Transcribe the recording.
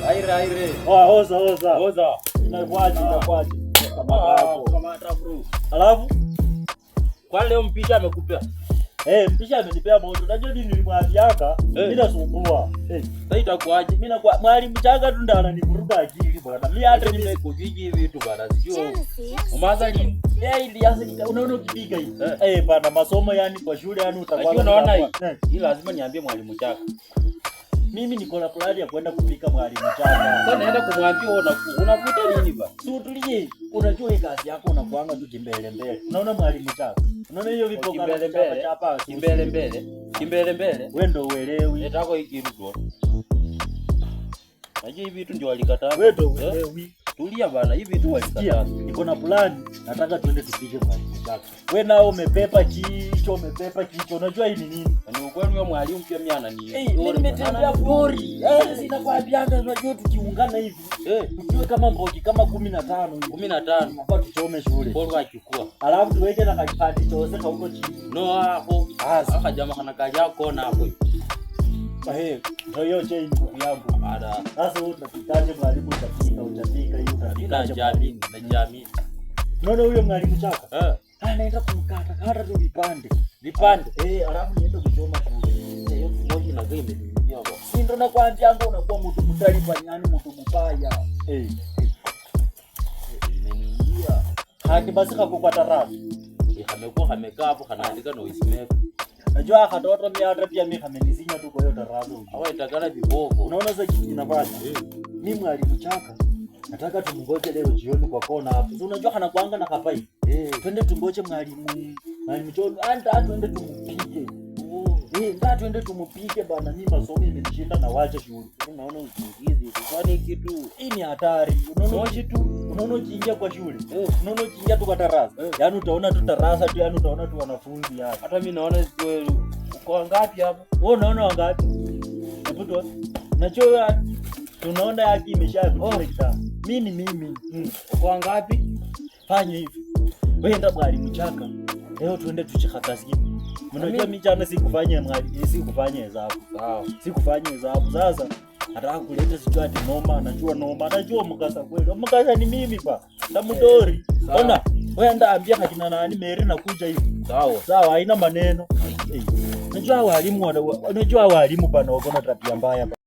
Aire. Oza. Inakuaje? Kamata bro. Alafu kwa leo mpisha amekupea. Mpisha amenipea moto. Unajua nini nilimwambiaka? Bila sumbua. Sasa itakuaje? Mimi na kwa mwalimu changa tu ndo ananivuruga akili bwana. Mimi hata nimekujiji hivi vitu bwana. Sio. Umazali ili yasi unaona ukipiga hivi. Bwana masomo yani kwa shule yani utakuwa unaona hii. Hii lazima niambie mwalimu chaka. Mimi niko na plani ya kwenda kupika mwalimu chaka. Sasa naenda kumwambia unavuta nini ba? Si utulie. Unajua hii kazi yako unakuanga tu kimbele. Unaona mwalimu chaka. Unaona hiyo vipo kimbele hapa. Kimbele. Wewe ndio uelewi. Nataka hiki ruto. Najua hivi vitu ndio walikataa. Wewe ndio uelewi. Tulia bana, hivi vitu walikataa. Niko na plani. Nataka tuende tupige mwalimu chaka. Wewe nao umepepa kichwa. Unajua hii ni nini? Ni ukweli huyo mwalimu pia mimi anani. Mimi nimetembea pori. Sina kwa bianga unajua tukiungana hivi. Tukiwe kama mbogi kama 15. Hapa tuchome shule. Bora achukua. Alafu tuweke na kipande chose huko chini. No hapo. Aka jamaa kana kaja yako na hapo. Ndio hiyo chain yangu. Baada. Sasa wewe unapitaje mwalimu utapika hiyo utapika jamii. Unaona huyo mwalimu chaka? Anaenda kumkata tu vipande. Alafu niende kuchoma shule. Hiyo moja na game ndio hapo. Si ndo nakwambia ngo unakuwa mtu mtali fanyani mtu mbaya. Imeniingia. Haki basi kakupata raha. Amekaa hapo kanaandika noise maker. Najua katoto mimi hata pia mimi kamenisinya tu kwa hiyo darasa. Hawa itakana vibovu. Unaona sasa kitu kinafanya? Mimi mwalimu chaka. Nataka tumngoje leo jioni kwa kona hapo. So unajua kana kuanga na kapai. Twende tungoje mwalimu choni. Anda twende tumpige. Twende tumpige bana, mimi masomo imenishinda na wacha shule. Unaona usingizi. Kwani kitu hii ni hatari. Unaona ukiingia kwa shule. Unaona ukiingia tu kwa darasa. Yaani utaona tu darasa tu, yaani utaona tu wanafunzi hapa. Hata mimi naona uko wangapi hapa? Wewe unaona wangapi? Hebu tu. Najua tunaona haki imeshakuja kitabu. Mimi. Uko wangapi? Fanya hivi. Wewe enda mwalimu chaka. Leo tuende tuchakakazi. Unajua mimi jana sikufanya mwalimu, sikufanya hesabu. Sawa. Sikufanya hesabu. Sasa nataka kuleta sijui noma, najua mkasa kweli. Mkasa ni mimi pa. Tamudori. Ona, wewe enda ambia hakina nani Mary nakuja hivi. Sawa, haina maneno. Unajua walimu bana wako na tabia mbaya.